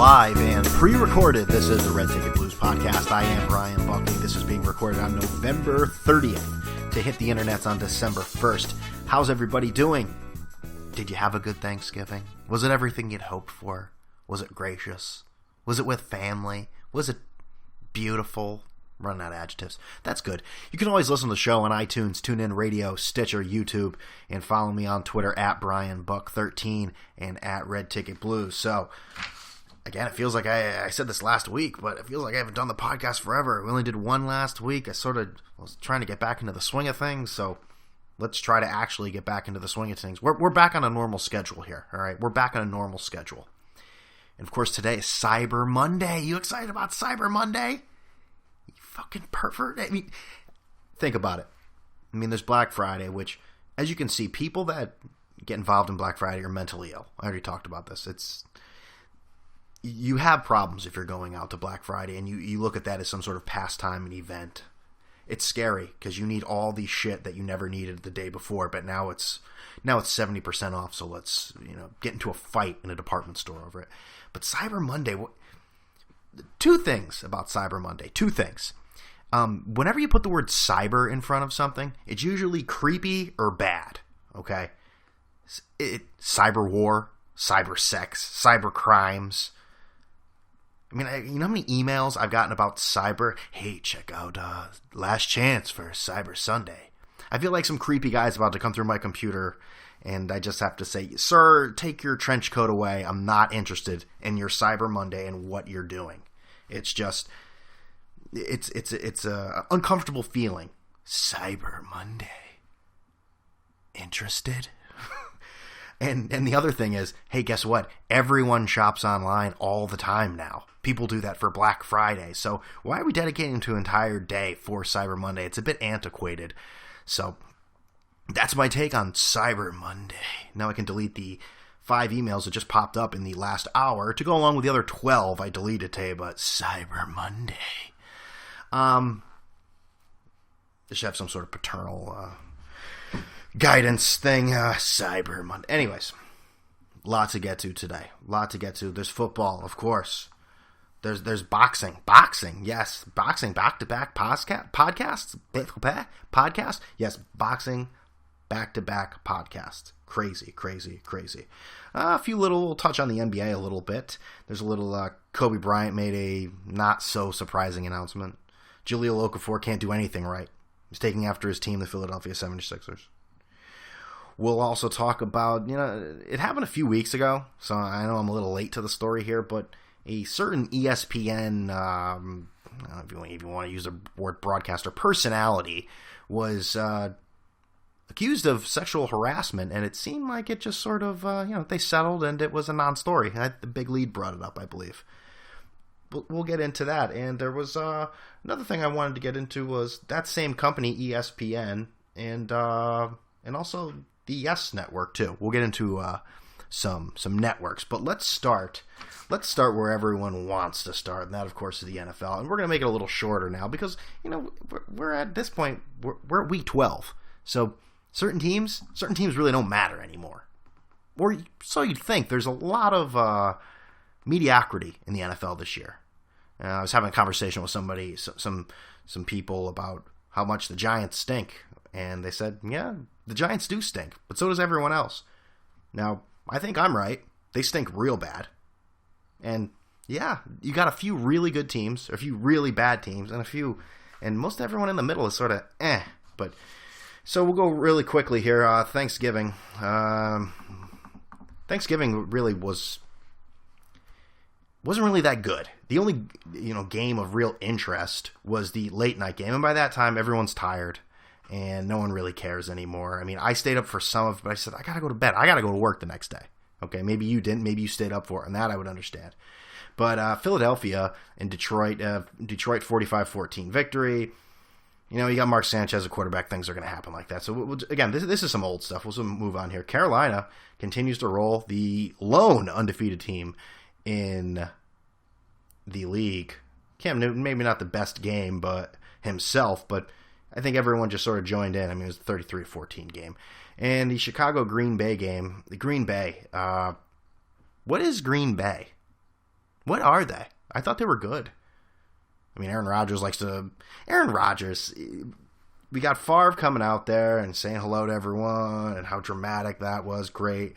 live and pre-recorded. This is the Red Ticket Blues podcast. I am Brian Buckley. This is being recorded on November 30th to hit the internets on December 1st. How's everybody doing? Did you have a good Thanksgiving? Was it everything you'd hoped for? Was it gracious? Was it with family? Was it beautiful? Running out of adjectives. That's good. You can always listen to the show on iTunes, TuneIn Radio, Stitcher, YouTube, and follow me on Twitter at BrianBuck13 and at Red Ticket Blues. So, again, it feels like I said this last week, but it feels like I haven't done the podcast forever. We only did one last week. I sort of was trying to get back into the swing of things, so let's try to actually get back into the swing of things. We're back on a normal schedule here, all right? We're back on a normal schedule. And, of course, today is Cyber Monday. You excited about Cyber Monday? Fucking pervert. I mean, think about it. I mean, there's Black Friday, which, as you can see, people that get involved in Black Friday are mentally ill. I already talked about this. You have problems if you're going out to Black Friday and you look at that as some sort of pastime and event. It's scary because you need all the shit that you never needed the day before, but now it's 70% off, so let's get into a fight in a department store over it. But Cyber Monday, two things about Cyber Monday. Two things. Whenever you put the word cyber in front of something, it's usually creepy or bad, okay? Cyber war, cyber sex, cyber crimes. I mean, you know how many emails I've gotten about cyber? Hey, check out Last Chance for Cyber Sunday. I feel like some creepy guy's about to come through my computer, and I just have to say, sir, take your trench coat away. I'm not interested in your Cyber Monday and what you're doing. It's just... It's a uncomfortable feeling. Cyber Monday. Interested? and the other thing is, hey, guess what? Everyone shops online all the time now. People do that for Black Friday. So why are we dedicating to an entire day for Cyber Monday? It's a bit antiquated. So that's my take on Cyber Monday. Now I can delete the 5 emails that just popped up in the last hour to go along with the other 12 I deleted today about Cyber Monday. They should have some sort of paternal guidance thing. Cyber Monday. Anyways, lot to get to today. There's football, of course. There's boxing. Boxing, yes. Boxing, back-to-back podcasts. Yes, boxing, back-to-back podcasts. Crazy. A few little touch on the NBA a little bit. There's a little Kobe Bryant made a not-so-surprising announcement. Jahlil Okafor can't do anything right. He's taking after his team, the Philadelphia 76ers. We'll also talk about, it happened a few weeks ago, so I know I'm a little late to the story here, but a certain ESPN, if you want to use the word broadcaster, personality was accused of sexual harassment, and it seemed like it just sort of, they settled and it was a non-story. The Big Lead brought it up, I believe. We'll get into that. And there was another thing I wanted to get into was that same company, ESPN, and also the Yes Network too. We'll get into some networks, but let's start where everyone wants to start, and that, of course, is the NFL. And we're going to make it a little shorter now because we're at this point we're at week 12, so certain teams really don't matter anymore, or so you'd think. There's a lot of mediocrity in the NFL this year. I was having a conversation with somebody, some people, about how much the Giants stink, and they said, yeah, the Giants do stink, but so does everyone else. Now, I think I'm right. They stink real bad. And yeah, you got a few really good teams, a few really bad teams, and most everyone in the middle is sort of But so we'll go really quickly here. Thanksgiving really wasn't really that good. The only game of real interest was the late night game, and by that time everyone's tired and no one really cares anymore. I mean, I stayed up for some of it, but I said I gotta go to bed. I gotta go to work the next day. Okay, maybe you didn't. Maybe you stayed up for it, and that I would understand. But Philadelphia and Detroit 45-14 victory. You got Mark Sanchez, a quarterback. Things are going to happen like that. So, again, this is some old stuff. We'll move on here. Carolina continues to roll, the lone undefeated team in the league. Cam Newton, maybe not the best game but himself, but I think everyone just sort of joined in. I mean, it was a 33-14 game. And the Chicago-Green Bay game, the Green Bay, what is Green Bay? What are they? I thought they were good. I mean, Aaron Rodgers, we got Favre coming out there and saying hello to everyone and how dramatic that was. Great.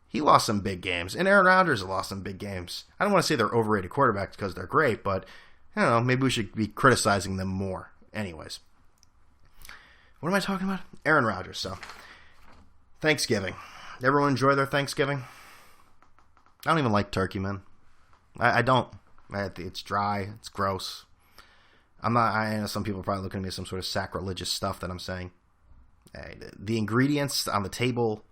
He lost some big games, and Aaron Rodgers has lost some big games. I don't want to say they're overrated quarterbacks because they're great, but I don't know, maybe we should be criticizing them more. Anyways. What am I talking about? Aaron Rodgers. So, Thanksgiving. Everyone enjoy their Thanksgiving? I don't even like turkey, man. I don't. It's dry. It's gross. I know some people are probably looking at me as some sort of sacrilegious stuff that I'm saying. The ingredients on the table,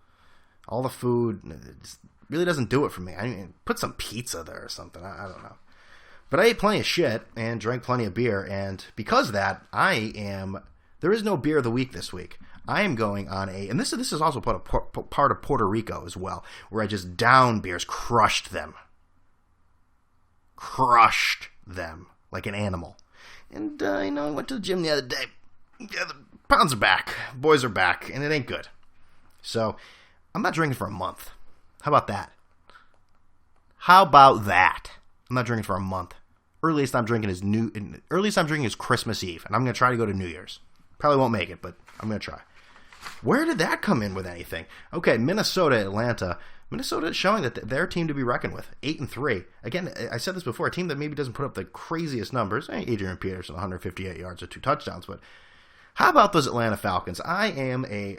all the food, it really doesn't do it for me. I mean, put some pizza there or something. I don't know. But I ate plenty of shit and drank plenty of beer, and because of that, there is no beer of the week this week. I am going on and this is also part of Puerto Rico as well, where I just downed beers, crushed them like an animal. And, I went to the gym the other day. Yeah, the pounds are back. Boys are back. And it ain't good. So, I'm not drinking for a month. How about that? I'm not drinking for a month. Earliest I'm drinking is Christmas Eve. And I'm going to try to go to New Year's. Probably won't make it, but I'm going to try. Where did that come in with anything? Okay, Minnesota, Atlanta. Minnesota is showing that they're a team to be reckoned with. 8-3. Again, I said this before, a team that maybe doesn't put up the craziest numbers. Adrian Peterson, 158 yards with 2 touchdowns. But how about those Atlanta Falcons? I am a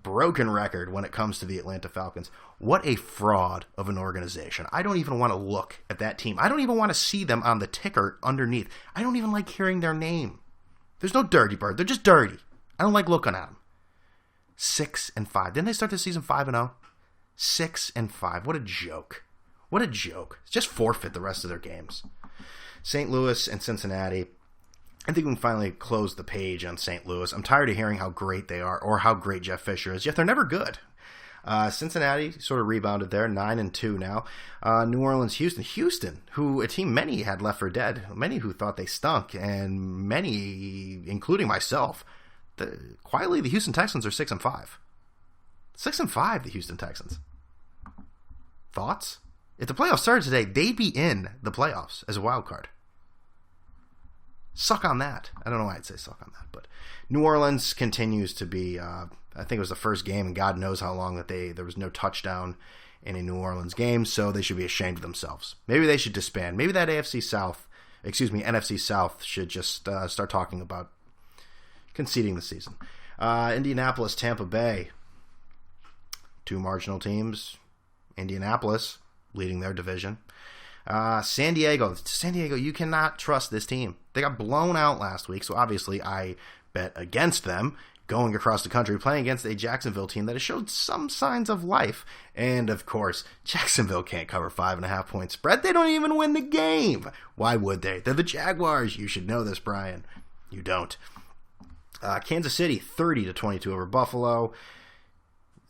broken record when it comes to the Atlanta Falcons. What a fraud of an organization. I don't even want to look at that team. I don't even want to see them on the ticker underneath. I don't even like hearing their name. There's no dirty bird. They're just dirty. I don't like looking at them. 6-5. Didn't they start the season 5-0? 6-5. What a joke. What a joke. Just forfeit the rest of their games. St. Louis and Cincinnati. I think we can finally close the page on St. Louis. I'm tired of hearing how great they are or how great Jeff Fisher is, yet they're never good. Cincinnati sort of rebounded there, 9-2 now. New Orleans, Houston, who a team many had left for dead, many who thought they stunk, and many, including myself, quietly the Houston Texans are 6-5. 6-5, the Houston Texans. Thoughts? If the playoffs started today, they'd be in the playoffs as a wild card. Suck on that. I don't know why I'd say suck on that, but New Orleans continues to be, I think it was the first game, and God knows how long that there was no touchdown in a New Orleans game, so they should be ashamed of themselves. Maybe they should disband. Maybe that NFC South should just start talking about conceding the season. Indianapolis, Tampa Bay, 2 marginal teams. Indianapolis leading their division. San Diego, you cannot trust this team. They got blown out last week, so obviously I bet against them going across the country, playing against a Jacksonville team that has showed some signs of life. And, of course, Jacksonville can't cover 5.5 point spread. They don't even win the game. Why would they? They're the Jaguars. You should know this, Brian. You don't. Kansas City, 30-22 over Buffalo.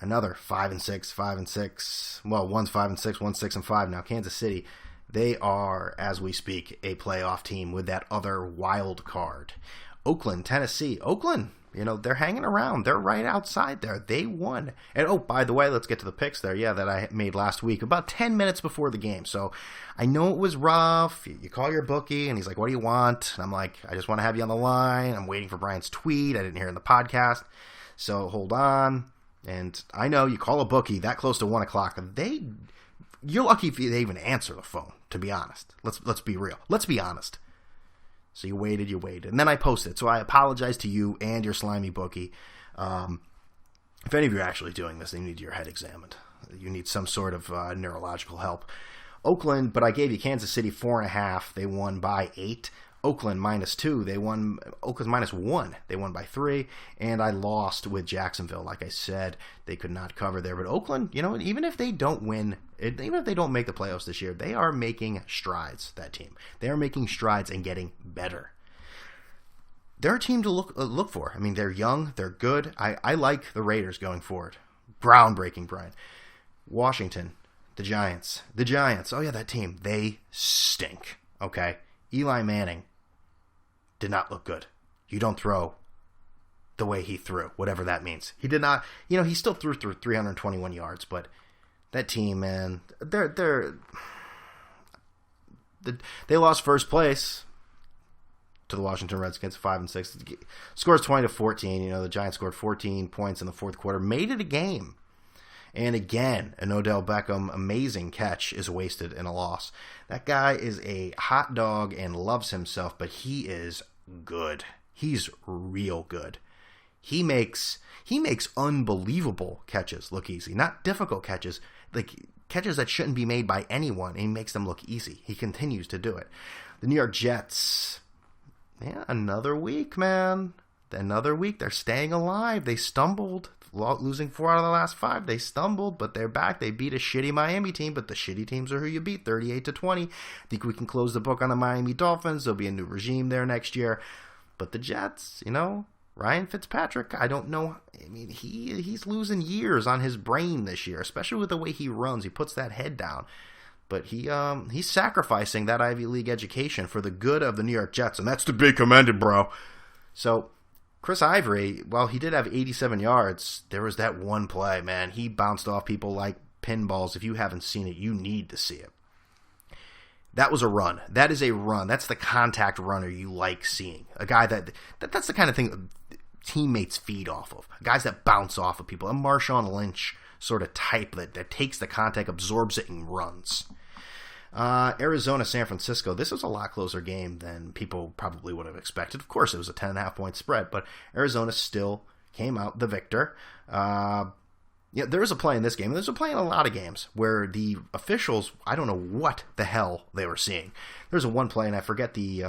Another 5-6. Well, one's 5-6, one's 6-5. Now, Kansas City, they are, as we speak, a playoff team with that other wild card. Oakland, Tennessee. Oakland, they're hanging around. They're right outside there. They won. And, oh, by the way, let's get to the picks there. Yeah, that I made last week, about 10 minutes before the game. So I know it was rough. You call your bookie, and he's like, what do you want? And I'm like, I just want to have you on the line. I'm waiting for Brian's tweet. I didn't hear it in the podcast. So hold on. And I know you call a bookie that close to 1 o'clock. You're lucky if they even answer the phone, to be honest. Let's be real. Let's be honest. So you waited. And then I posted. So I apologize to you and your slimy bookie. If any of you are actually doing this, you need your head examined. You need some sort of neurological help. Oakland, but I gave you Kansas City 4.5. They won by 8. Oakland -2. Oakland -1. They won by 3. And I lost with Jacksonville. Like I said, they could not cover there. But Oakland, even if they don't win, even if they don't make the playoffs this year, they are making strides, that team. They are making strides and getting better. They're a team to look for. I mean, they're young. They're good. I like the Raiders going forward. Groundbreaking, Brian. Washington, the Giants. Oh, yeah, that team. They stink. Okay? Eli Manning did not look good. You don't throw the way he threw, whatever that means. He did not, he still threw 321 yards, but that team, man, they're They lost first place to the Washington Redskins, 5-6. Scores 20-14. The Giants scored 14 points in the fourth quarter, made it a game. And again, an Odell Beckham amazing catch is wasted in a loss. That guy is a hot dog and loves himself, but he is good. He's real good. He makes unbelievable catches look easy. Not difficult catches, like catches that shouldn't be made by anyone, and he makes them look easy. He continues to do it. The New York Jets, another week, man. Another week. They're staying alive. They stumbled, losing 4 out of the last 5. They stumbled, but they're back. They beat a shitty Miami team, but the shitty teams are who you beat, 38-20. I think we can close the book on the Miami Dolphins. There'll be a new regime there next year. But the Jets, Ryan Fitzpatrick, I don't know. I mean, he's losing years on his brain this year, especially with the way he runs. He puts that head down. But he's sacrificing that Ivy League education for the good of the New York Jets, and that's to be commended, bro. So Chris Ivory, while he did have 87 yards, there was that one play, man. He bounced off people like pinballs. If you haven't seen it, you need to see it. That was a run. That is a run. That's the contact runner you like seeing. A guy that's the kind of thing teammates feed off of. Guys that bounce off of people. A Marshawn Lynch sort of type that takes the contact, absorbs it, and runs. Arizona, San Francisco. This was a lot closer game than people probably would have expected. Of course, it was a 10.5 point spread, but Arizona still came out the victor. There was a play in this game, and there's a play in a lot of games where the officials, I don't know what the hell they were seeing. There's one play, and I forget the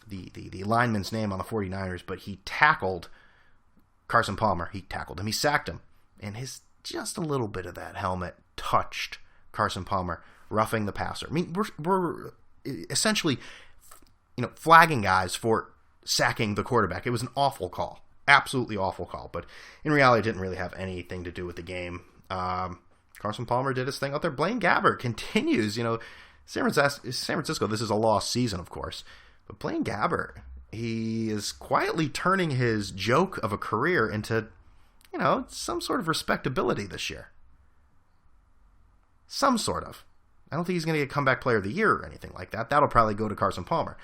lineman's name on the 49ers, but he tackled Carson Palmer. He tackled him. He sacked him, and just a little bit of that helmet touched Carson Palmer, roughing the passer. I mean, we're essentially, flagging guys for sacking the quarterback. It was an awful call. Absolutely awful call. But in reality, it didn't really have anything to do with the game. Carson Palmer did his thing out there. Blaine Gabbert continues. San Francisco, this is a lost season, of course. But Blaine Gabbert, he is quietly turning his joke of a career into, some sort of respectability this year. Some sort of. I don't think he's going to get comeback player of the year or anything like that. That'll probably go to Carson Palmer.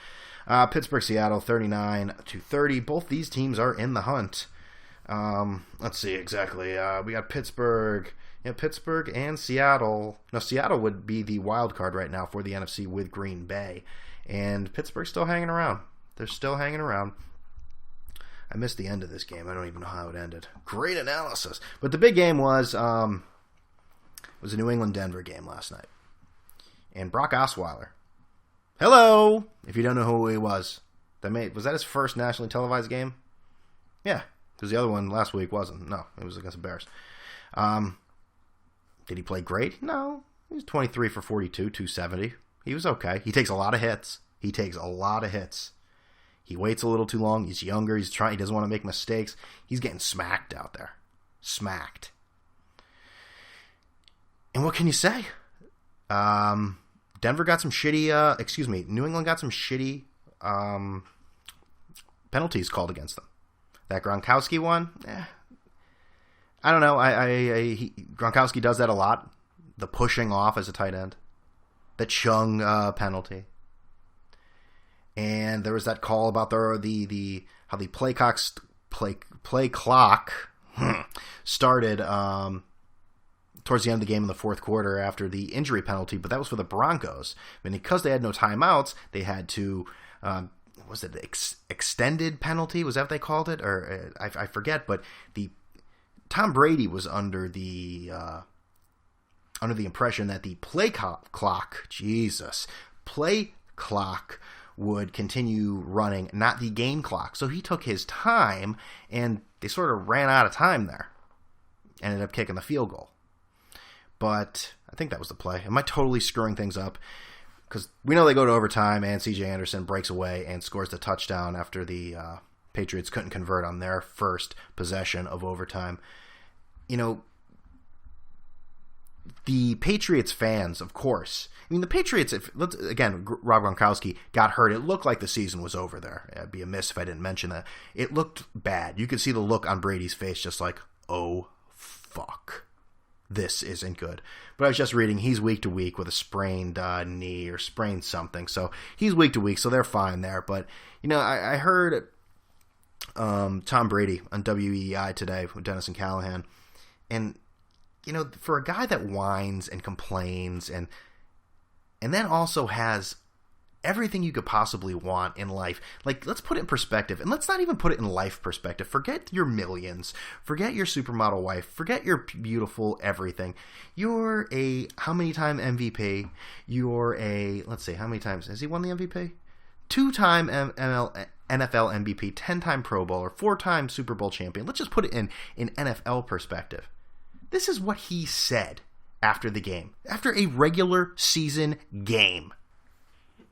Pittsburgh, Seattle, 39-30. Both these teams are in the hunt. Let's see exactly. We got Pittsburgh. Pittsburgh and Seattle. No, Seattle would be the wild card right now for the NFC with Green Bay. And Pittsburgh's still hanging around. They're still hanging around. I missed the end of this game. I don't even know how it ended. Great analysis. But the big game was a New England-Denver game last night. And Brock Osweiler. Hello! If you don't know who he was. Was that his first nationally televised game? Yeah, because the other one last week wasn't. No, it was against the Bears. Did he play great? No. He was 23 for 42, 270. He was okay. He takes a lot of hits. He waits a little too long. He's younger. He doesn't want to make mistakes. He's getting smacked out there. Smacked. And what can you say? Denver got some shitty, New England got some shitty penalties called against them. That Gronkowski one, I don't know. Gronkowski does that a lot. The pushing off as a tight end. The Chung penalty. And there was that call about how the play clock started towards the end of the game in the fourth quarter after the injury penalty, but that was for the Broncos. And because they had no timeouts, they had to, was it extended penalty? Was that what they called it? Or I forget, but Tom Brady was under the impression that the play clock would continue running, not the game clock. So he took his time, and they sort of ran out of time there. Ended up kicking the field goal. But I think that was the play. Am I totally screwing things up? Because we know they go to overtime, and C.J. Anderson breaks away and scores the touchdown after the Patriots couldn't convert on their first possession of overtime. The Patriots fans, of course. I mean, the Patriots, Rob Gronkowski got hurt. It looked like the season was over there. It'd be amiss if I didn't mention that. It looked bad. You could see the look on Brady's face, just like, oh, fuck. this isn't good. But I was just reading, he's week to week with a sprained knee or sprained something. So he's week to week, so they're fine there. But, I heard Tom Brady on WEI today with Dennis and Callahan. And, for a guy that whines and complains and then also has everything you could possibly want in life. Like, let's put it in perspective. And let's not even put it in life perspective. Forget your millions. Forget your supermodel wife. Forget your beautiful everything. You're a how many time MVP? You're a, let's see, how many times? Has he won the MVP? 2-time NFL MVP, 10-time Pro Bowler, 4-time Super Bowl champion. Let's just put it in NFL perspective. This is what he said after the game. After a regular season game.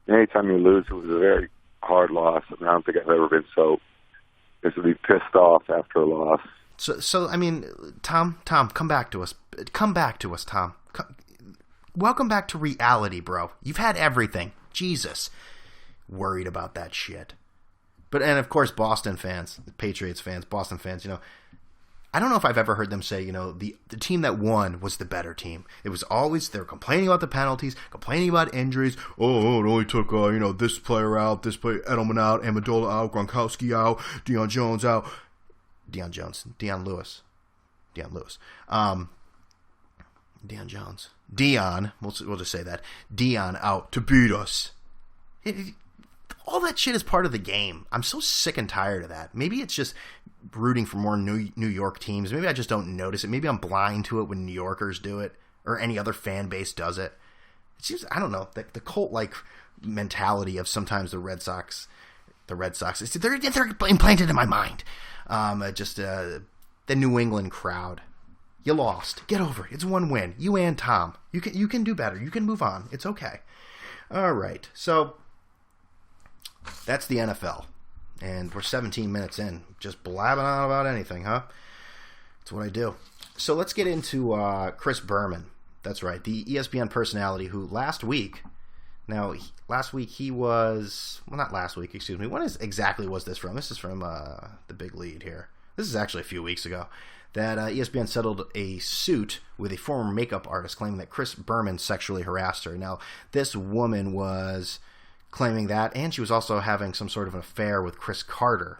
Anytime you lose, it was a very hard loss. I don't think I've ever been so basically pissed off after a loss. So I mean, Tom, come back to us. Come back to us, Tom. Welcome back to reality, bro. You've had everything. Jesus. Worried about that shit. And of course, Boston fans, Patriots fans, Boston fans, I don't know if I've ever heard them say, the team that won was the better team. It was always, they're complaining about the penalties, complaining about injuries. Oh, it only took, this player out, this player, Edelman out, Amendola out, Gronkowski out, Deion Jones out. Deion Lewis. Deion Jones. We'll just say that. Deion out to beat us. All that shit is part of the game. I'm so sick and tired of that. Maybe it's just rooting for more New York teams. Maybe I just don't notice it. Maybe I'm blind to it when New Yorkers do it or any other fan base does it. It seems, I don't know, the cult-like mentality of sometimes the Red Sox, they're implanted in my mind. The New England crowd. You lost. Get over it. It's one win. You and Tom. You can do better. You can move on. It's okay. All right. So that's the NFL. And we're 17 minutes in, just blabbing on about anything, huh? That's what I do. So let's get into Chris Berman. That's right, the ESPN personality who last week he was... Well, not last week, excuse me. When exactly was this from? This is from the big lead here. This is actually a few weeks ago. That ESPN settled a suit with a former makeup artist claiming that Chris Berman sexually harassed her. Now, this woman was claiming that, and she was also having some sort of an affair with Chris Carter.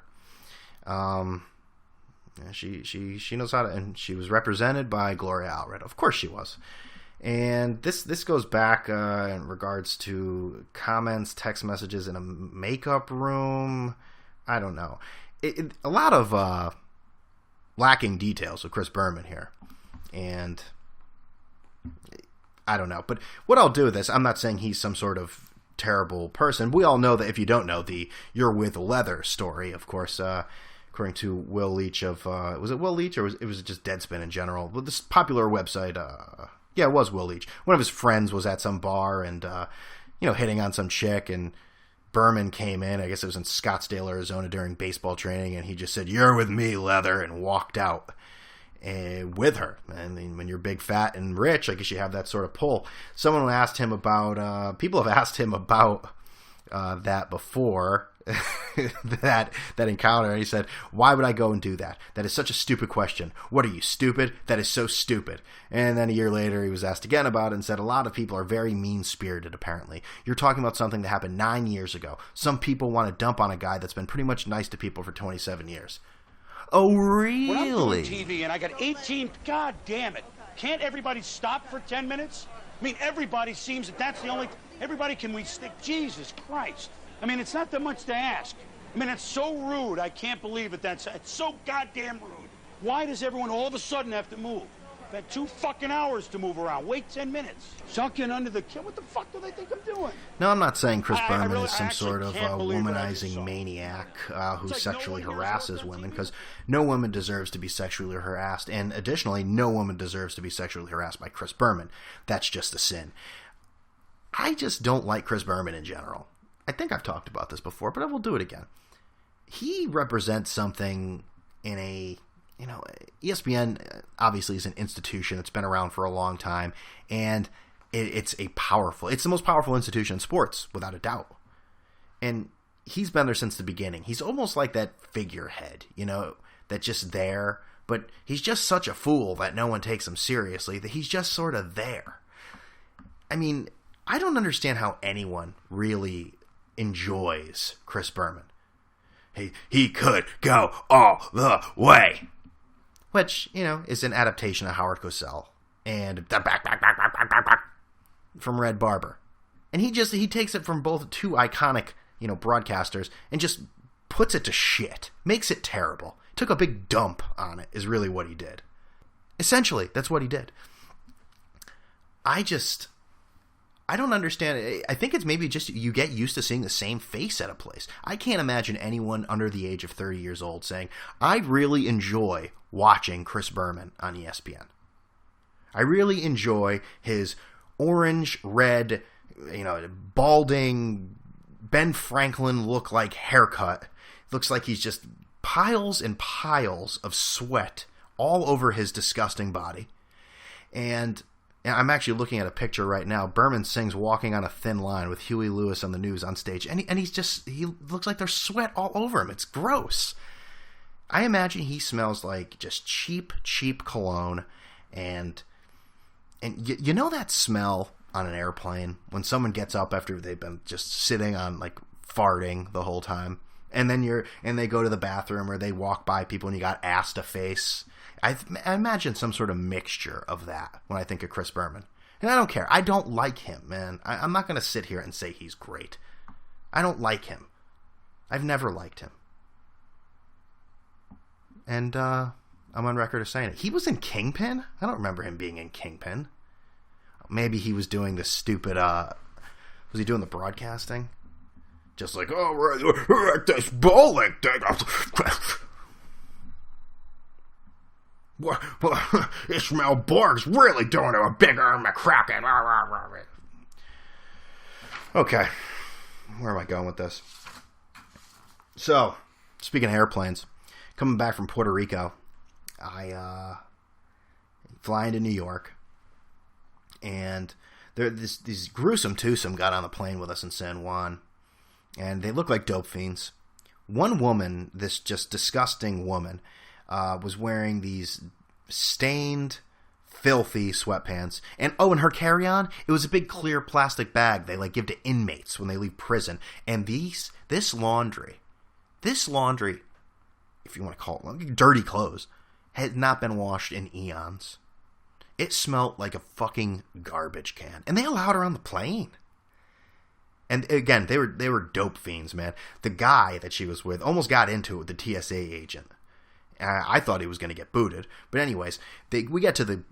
She knows how to, and she was represented by Gloria Allred. Of course she was. And this goes back in regards to comments, text messages in a makeup room. I don't know. A lot of lacking details with Chris Berman here. And I don't know. But what I'll do with this, I'm not saying he's some sort of terrible person. We all know that if you don't know the "You're with Leather" story, of course, according to Will Leach of was it Will Leach or was it just Deadspin in general? Well, this popular website, it was Will Leach. One of his friends was at some bar and hitting on some chick, and Berman came in. I guess it was in Scottsdale, Arizona during baseball training, and he just said, "You're with me, Leather," and walked out. With her. And when you're big, fat, and rich, I guess you have that sort of pull. Someone asked him about, people have asked him about that before, that encounter, and he said, "Why would I go and do that? That is such a stupid question. What are you, stupid? That is so stupid." And then a year later, he was asked again about it and said, "A lot of people are very mean-spirited, apparently. You're talking about something that happened 9 years ago. Some people want to dump on a guy that's been pretty much nice to people for 27 years. Oh, really? When I'm doing TV and I got 18, God damn it. Can't everybody stop for 10 minutes? I mean, everybody seems that that's the only... Everybody can we stick... Jesus Christ. I mean, it's not that much to ask. I mean, it's so rude. I can't believe it. It's so goddamn rude. Why does everyone all of a sudden have to move? I've had 2 fucking hours to move around. Wait 10 minutes. Sunk in under the... What the fuck do they think I'm doing? No, I'm not saying Chris Berman is some sort of womanizing maniac who sexually harasses women, because no woman deserves to be sexually harassed, and additionally, no woman deserves to be sexually harassed by Chris Berman. That's just a sin. I just don't like Chris Berman in general. I think I've talked about this before, but I will do it again. He represents something in a... ESPN obviously is an institution. It's been around for a long time, and it's the most powerful institution in sports, without a doubt. And he's been there since the beginning. He's almost like that figurehead, that's just there, but he's just such a fool that no one takes him seriously, that he's just sort of there. I mean, I don't understand how anyone really enjoys Chris Berman. He could go all the way. Which, is an adaptation of Howard Cosell and from Red Barber. And he takes it from both two iconic, broadcasters and just puts it to shit. Makes it terrible. Took a big dump on it is really what he did. Essentially, that's what he did. I don't understand. I think it's maybe just you get used to seeing the same face at a place. I can't imagine anyone under the age of 30 years old saying, I really enjoy watching Chris Berman on ESPN. I really enjoy his orange, red, balding, Ben Franklin look-like haircut. Looks like he's just piles and piles of sweat all over his disgusting body. And I'm actually looking at a picture right now. Berman sings Walking on a Thin Line with Huey Lewis on the news on stage. And he looks like there's sweat all over him. It's gross. I imagine he smells like just cheap cologne. And you know that smell on an airplane when someone gets up after they've been just sitting on like farting the whole time? And then they go to the bathroom or they walk by people and you got ass to face. I imagine some sort of mixture of that when I think of Chris Berman. And I don't care. I don't like him, man. I'm not going to sit here and say he's great. I don't like him. I've never liked him. And I'm on record of saying it. He was in Kingpin? I don't remember him being in Kingpin. Maybe he was doing the stupid... was he doing the broadcasting? Just like, we're at this bowling thing. Ishmael Borg's really doing it a bigger McCracken. Okay. Where am I going with this? So, speaking of airplanes, coming back from Puerto Rico, I fly into New York, and these gruesome twosome got on the plane with us in San Juan, and they look like dope fiends. One woman, this just disgusting woman, was wearing these stained, filthy sweatpants. And her carry-on, it was a big clear plastic bag they give to inmates when they leave prison. And this laundry, if you want to call it dirty clothes, had not been washed in eons. It smelled like a fucking garbage can. And they allowed her on the plane. And again, they were dope fiends, man. The guy that she was with almost got into it with the TSA agent. I thought he was going to get booted. But anyways, we get to the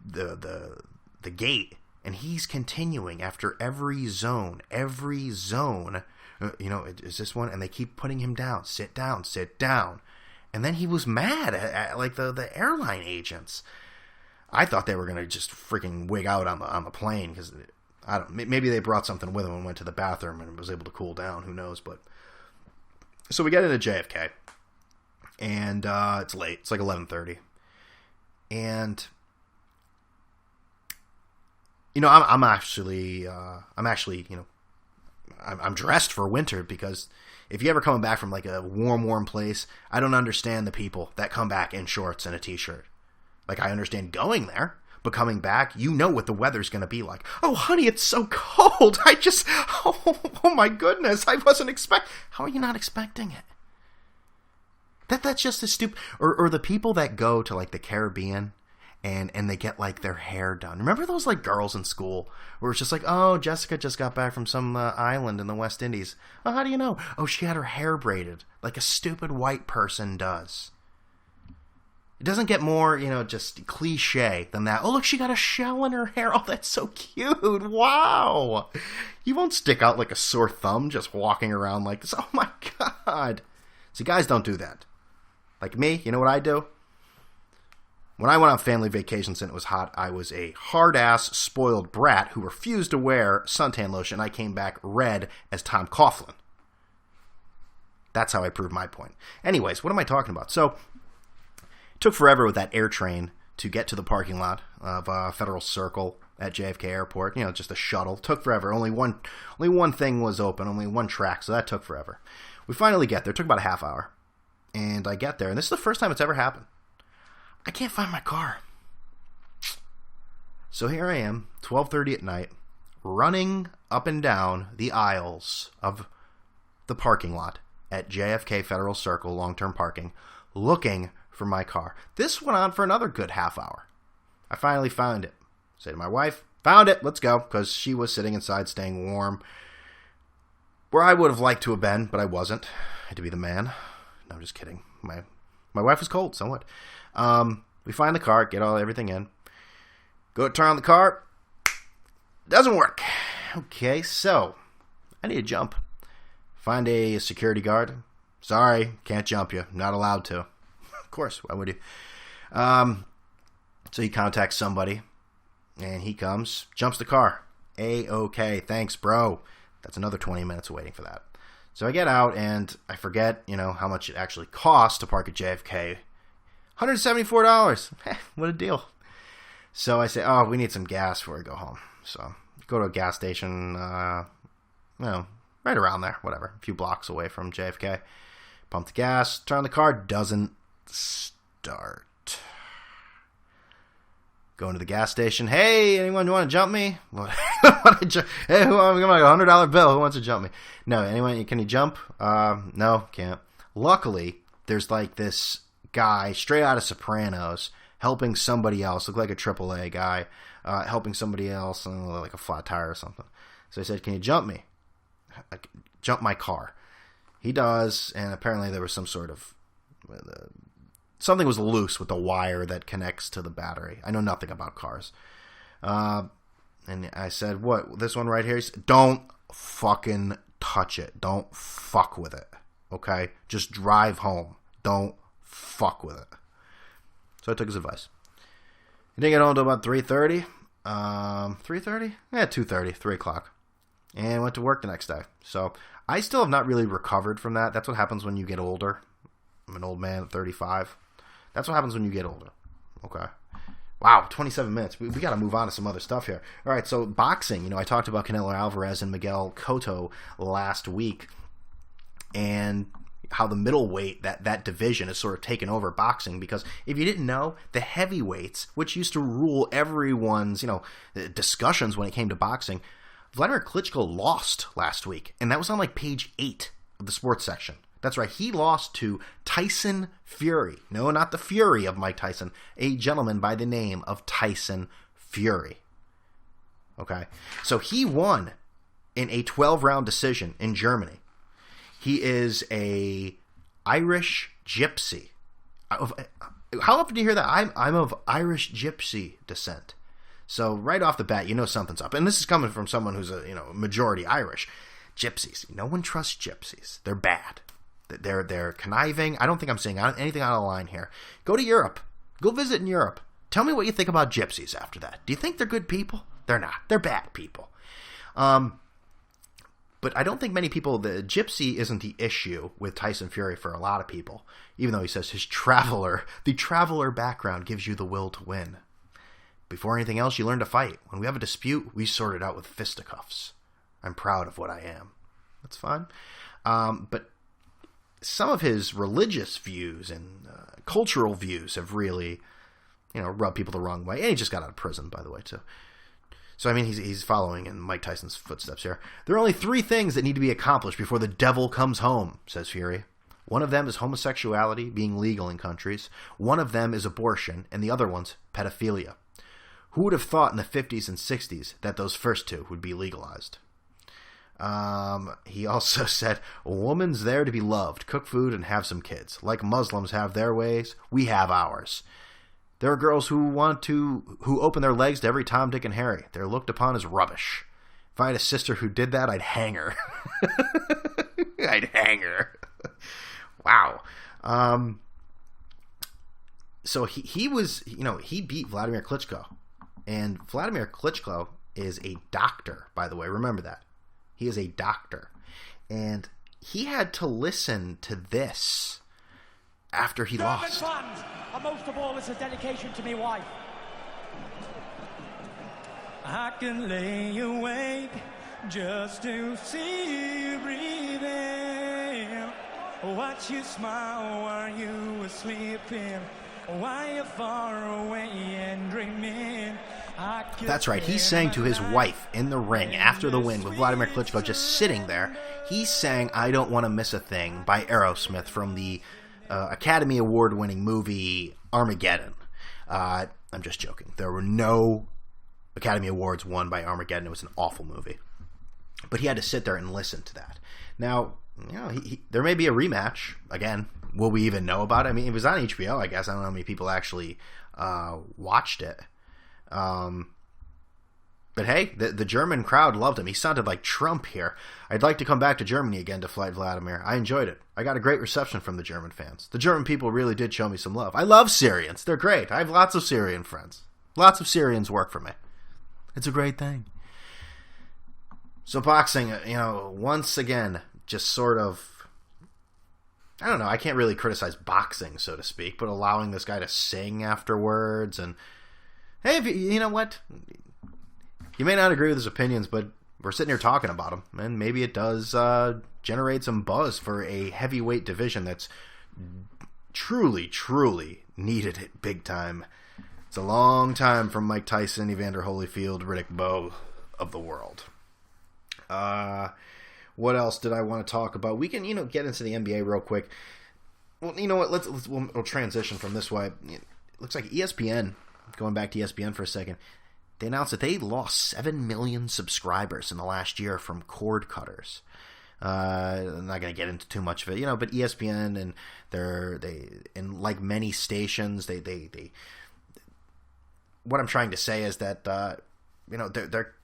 gate, and he's continuing after every zone. Is this one? And they keep putting him down. Sit down, sit down. And then he was mad at the airline agents. I thought they were going to just freaking wig out on the plane because... maybe they brought something with them and went to the bathroom and was able to cool down. Who knows? But so we get into JFK, and it's late. It's like 11:30, and I'm actually I'm dressed for winter because if you ever coming back from like a warm place, I don't understand the people that come back in shorts and a t-shirt. Like I understand going there. But coming back, what the weather's going to be like. Oh, honey, it's so cold. Oh my goodness. I wasn't expecting. How are you not expecting it? That's just as stupid. Or the people that go to like the Caribbean and they get like their hair done. Remember those like girls in school where it's just like, oh, Jessica just got back from some island in the West Indies. Oh, how do you know? Oh, she had her hair braided like a stupid white person does. It doesn't get more, just cliche than that. Oh, look, she got a shell in her hair. Oh, that's so cute. Wow. You won't stick out like a sore thumb just walking around like this. Oh, my God. See, guys don't do that. Like me, you know what I do? When I went on family vacations and it was hot, I was a hard-ass, spoiled brat who refused to wear suntan lotion. I came back red as Tom Coughlin. That's how I proved my point. Anyways, what am I talking about? So... it took forever with that air train to get to the parking lot of Federal Circle at JFK Airport. Just a shuttle. Took forever. Only one thing was open. Only one track, so that took forever. We finally get there. It took about a half hour. And I get there, and this is the first time it's ever happened. I can't find my car. So here I am, 12:30 at night, running up and down the aisles of the parking lot at JFK Federal Circle long-term parking, looking for my car. This went on for another good half hour. I finally found it. Say to my wife, found it, let's go, because she was sitting inside staying warm, where I would have liked to have been, but I wasn't. I had to be the man. No, I'm just kidding. My wife was cold, somewhat. We find the car, get everything in, go to turn on the car, doesn't work. Okay, so I need to jump. Find a security guard. Sorry, can't jump you. Not allowed to. Of course, why would you? So he contacts somebody, and he comes, jumps the car. A-okay, thanks, bro. That's another 20 minutes of waiting for that. So I get out, and I forget, how much it actually costs to park at JFK. $174. What a deal. So I say, we need some gas before we go home. So go to a gas station, right around there, whatever, a few blocks away from JFK. Pump the gas, turn the car, doesn't start. Go into the gas station. Hey, anyone want to jump me? Hey, who want like a $100 bill? Who wants to jump me? No, anyone? Can you jump? No, can't. Luckily, there's like this guy straight out of Sopranos helping somebody else, look like a AAA guy, helping somebody else, like a flat tire or something. So I said, "Can you jump me? Jump my car?" He does, and apparently there was some sort of something was loose with the wire that connects to the battery. I know nothing about cars. And I said, what, this one right here? He said, don't fucking touch it. Don't fuck with it. Okay? Just drive home. Don't fuck with it. So I took his advice. I didn't get home until about 3:30. 3:30? Yeah, 2:30, 3 o'clock. And went to work the next day. So I still have not really recovered from that. That's what happens when you get older. I'm an old man at 35. That's what happens when you get older. Okay. Wow, 27 minutes. We got to move on to some other stuff here. All right, so boxing. I talked about Canelo Alvarez and Miguel Cotto last week, and how the middleweight, that division is sort of taken over boxing, because if you didn't know, the heavyweights, which used to rule everyone's, discussions when it came to boxing, Wladimir Klitschko lost last week, and that was on like page 8 of the sports section. That's right, he lost to Tyson Fury. No, not the Fury of Mike Tyson. A gentleman by the name of Tyson Fury. Okay, so he won in a 12-round decision in Germany. He is a Irish gypsy. How often do you hear that? I'm of Irish gypsy descent. So right off the bat, something's up. And this is coming from someone who's a majority Irish. Gypsies. No one trusts gypsies. They're bad. They're conniving. I don't think I'm saying anything out of line here. Go to Europe. Go visit in Europe. Tell me what you think about gypsies after that. Do you think they're good people? They're not. They're bad people. But I don't think many people, the gypsy isn't the issue with Tyson Fury for a lot of people, even though he says the traveler background gives you the will to win. Before anything else, you learn to fight. When we have a dispute, we sort it out with fisticuffs. I'm proud of what I am. That's fine. But some of his religious views and cultural views have really, rubbed people the wrong way. And he just got out of prison, by the way, too. So, he's following in Mike Tyson's footsteps here. There are only 3 things that need to be accomplished before the devil comes home, says Fury. One of them is homosexuality being legal in countries. One of them is abortion, and the other one's pedophilia. Who would have thought in the 50s and 60s that those first 2 would be legalized? He also said, a woman's there to be loved, cook food, and have some kids. Like Muslims have their ways, we have ours. There are girls who open their legs to every Tom, Dick, and Harry. They're looked upon as rubbish. If I had a sister who did that, I'd hang her. I'd hang her. Wow. So he was, he beat Wladimir Klitschko. And Wladimir Klitschko is a doctor, by the way. Remember that. He is a doctor. And he had to listen to this after he lost. Fans, and most of all, it's a dedication to me wife. I can lay awake just to see you breathing. Watch you smile while you were sleeping. while you're far away and dreaming. That's right. He sang to his wife in the ring after the win with Wladimir Klitschko just sitting there. He sang I Don't Want to Miss a Thing by Aerosmith from the Academy Award-winning movie Armageddon. I'm just joking. There were no Academy Awards won by Armageddon. It was an awful movie. But he had to sit there and listen to that. Now, there may be a rematch. Again, will we even know about it? I mean, it was on HBO, I guess. I don't know how many people actually watched it. But hey, the German crowd loved him. He sounded like Trump here. I'd like to come back to Germany again to fight Wladimir. I enjoyed it. I got a great reception from the German fans. The German people really did show me some love. I love Syrians. They're great. I have lots of Syrian friends. Lots of Syrians work for me. It's a great thing. So boxing, once again, just sort of, I don't know, I can't really criticize boxing, so to speak, but allowing this guy to sing afterwards and hey, you know what? You may not agree with his opinions, but we're sitting here talking about him, and maybe it does generate some buzz for a heavyweight division that's truly, truly needed it big time. It's a long time from Mike Tyson, Evander Holyfield, Riddick Bowe of the world. What else did I want to talk about? We can, get into the NBA real quick. Well, you know what? We'll transition from this way. It looks like ESPN. Going back to ESPN for a second, they announced that they lost 7 million subscribers in the last year from cord cutters. I'm not going to get into too much of it, but ESPN and and like many stations, they what I'm trying to say is that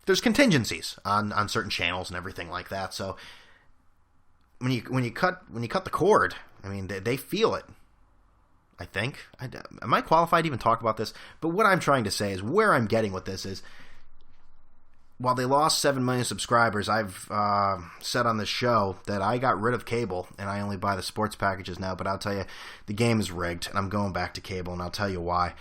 there's contingencies on certain channels and everything like that. So when you cut the cord, I mean they feel it. I think. Am I qualified to even talk about this? But what I'm trying to say is where I'm getting with this is while they lost 7 million subscribers, I've said on this show that I got rid of cable and I only buy the sports packages now. But I'll tell you, the game is rigged and I'm going back to cable, and I'll tell you why.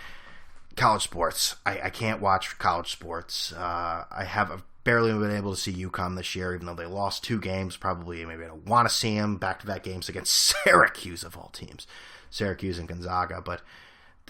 College sports. I can't watch college sports. I have barely been able to see UConn this year, even though they lost 2 games. Probably maybe I don't want to see them back-to-back games against Syracuse of all teams. Syracuse and Gonzaga, but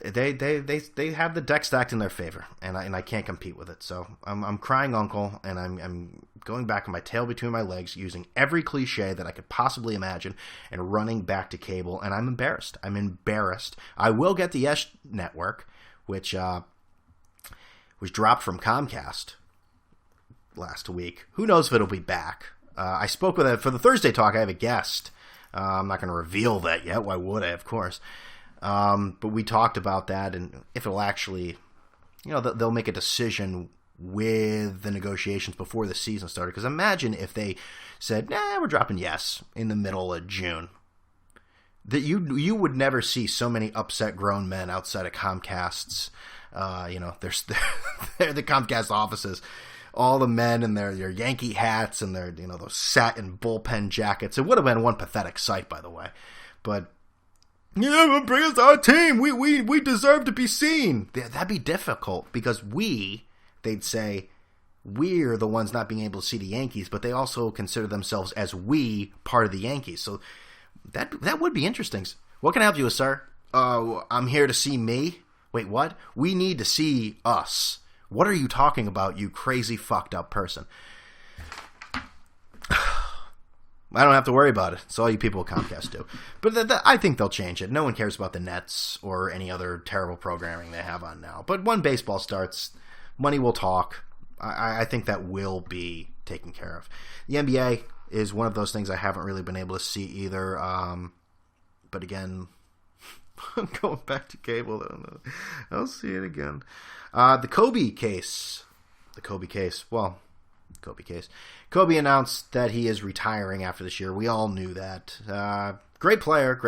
they have the deck stacked in their favor, and I can't compete with it. So I'm crying uncle, and I'm going back on my tail between my legs, using every cliche that I could possibly imagine, and running back to cable. And I'm embarrassed. I will get the S network, which was dropped from Comcast last week. Who knows if it'll be back? I spoke with for the Thursday talk. I have a guest. I'm not going to reveal that yet. Why would I? Of course. But we talked about that, and if it'll actually, they'll make a decision with the negotiations before the season started. Because imagine if they said, "Nah, we're dropping yes" in the middle of June. That you would never see so many upset grown men outside of Comcast's. There's they're the Comcast offices. All the men in their Yankee hats and their those satin bullpen jackets. It would have been one pathetic sight, by the way. But bring us our team. We deserve to be seen. That'd be difficult because they'd say we're the ones not being able to see the Yankees, but they also consider themselves as part of the Yankees. So that would be interesting. What can I help you with, sir? I'm here to see me. Wait, what? We need to see us. What are you talking about, you crazy fucked up person? I don't have to worry about it. It's all you people at Comcast do. But I think they'll change it. No one cares about the Nets or any other terrible programming they have on now. But when baseball starts, money will talk. I think that will be taken care of. The NBA is one of those things I haven't really been able to see either. But again, I'm going back to cable. I'll see it again. The Kobe case. Kobe announced that he is retiring after this year. We all knew that. Great player.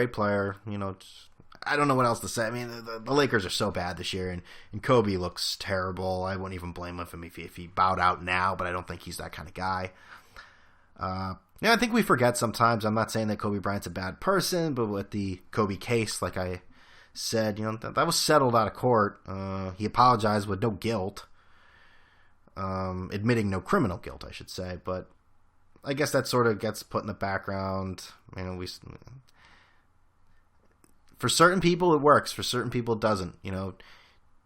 I don't know what else to say. I mean, the Lakers are so bad this year, and Kobe looks terrible. I wouldn't even blame him if he bowed out now, but I don't think he's that kind of guy. I think we forget sometimes. I'm not saying that Kobe Bryant's a bad person, but with the Kobe case, like I said, that was settled out of court. He apologized with no guilt. Admitting no criminal guilt, I should say, but I guess that sort of gets put in the background. For certain people, it works. For certain people, it doesn't. You know,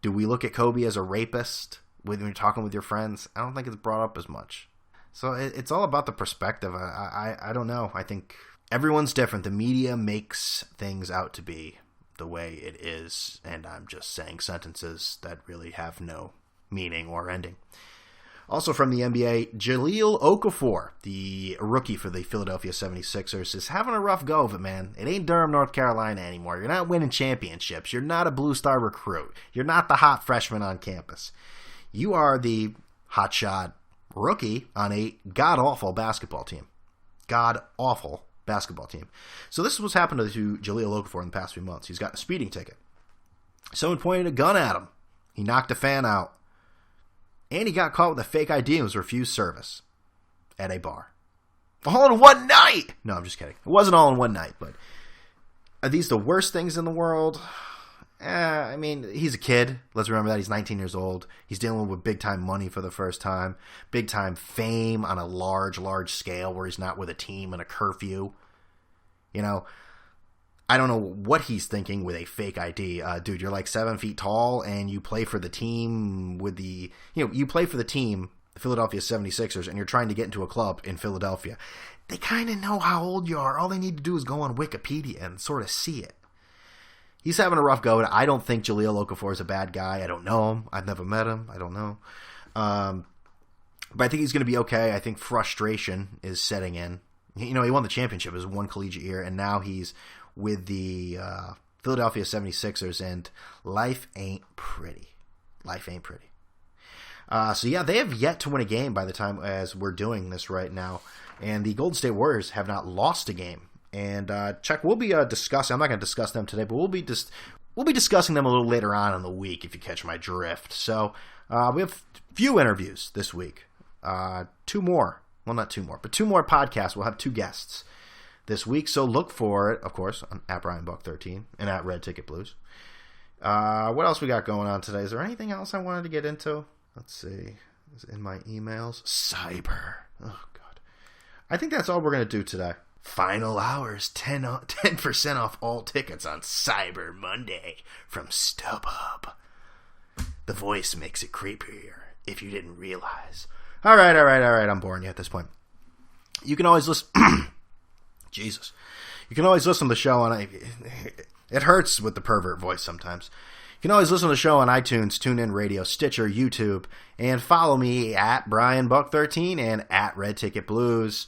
do we look at Kobe as a rapist when you're talking with your friends? I don't think it's brought up as much. So it's all about the perspective. I don't know. I think everyone's different. The media makes things out to be the way it is, and I'm just saying sentences that really have no meaning or ending. Also from the NBA, Jahlil Okafor, the rookie for the Philadelphia 76ers, is having a rough go of it, man. It ain't Durham, North Carolina anymore. You're not winning championships. You're not a Blue Star recruit. You're not the hot freshman on campus. You are the hotshot rookie on a god-awful basketball team. God-awful basketball team. So this is what's happened to Jahlil Okafor in the past few months. He's got a speeding ticket. Someone pointed a gun at him. He knocked a fan out. And he got caught with a fake ID and was refused service at a bar. All in one night! No, I'm just kidding. It wasn't all in one night, but are these the worst things in the world? I mean, he's a kid. Let's remember that. He's 19 years old. He's dealing with big-time money for the first time. Big-time fame on a large, large scale where he's not with a team and a curfew. You know, I don't know what he's thinking with a fake ID. Dude, you're like 7 feet tall and you play for the team with the, you play for the team, the Philadelphia 76ers, and you're trying to get into a club in Philadelphia. They kind of know how old you are. All they need to do is go on Wikipedia and sort of see it. He's having a rough go. I don't think Jahlil Okafor is a bad guy. I don't know him. I've never met him. I don't know. But I think he's going to be okay. I think frustration is setting in. He won the championship his one collegiate year, and now he's with the Philadelphia 76ers, and life ain't pretty. Life ain't pretty. So yeah, they have yet to win a game by the time as we're doing this right now, and the Golden State Warriors have not lost a game. And Chuck, we'll be discussing. I'm not going to discuss them today, but we'll be discussing them a little later on in the week, if you catch my drift. So we have a few interviews this week. Two more. Well, not two more, but two more podcasts. We'll have two guests this week, so look for it, of course, at BrianBuck13 and at Red Ticket Blues. What else we got going on today? Is there anything else I wanted to get into? Let's see. Is it in my emails? Cyber. Oh, God. I think that's all we're going to do today. Final hours, 10% off all tickets on Cyber Monday from StubHub. The voice makes it creepier, if you didn't realize. All right. I'm boring you at this point. You can always listen... Jesus. You can always listen to the show on... It hurts with the pervert voice sometimes. You can always listen to the show on iTunes, TuneIn Radio, Stitcher, YouTube, and follow me at BrianBuck13 and at Red Ticket Blues.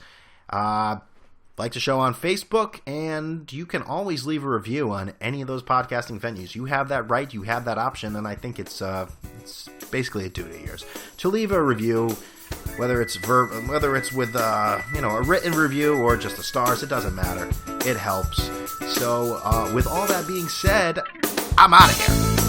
Like the show on Facebook, and you can always leave a review on any of those podcasting venues. You have that right, you have that option, and I think it's basically a duty of yours to leave a review, whether it's with a written review or just the stars. It doesn't matter. It helps. So with all that being said, I'm out of here.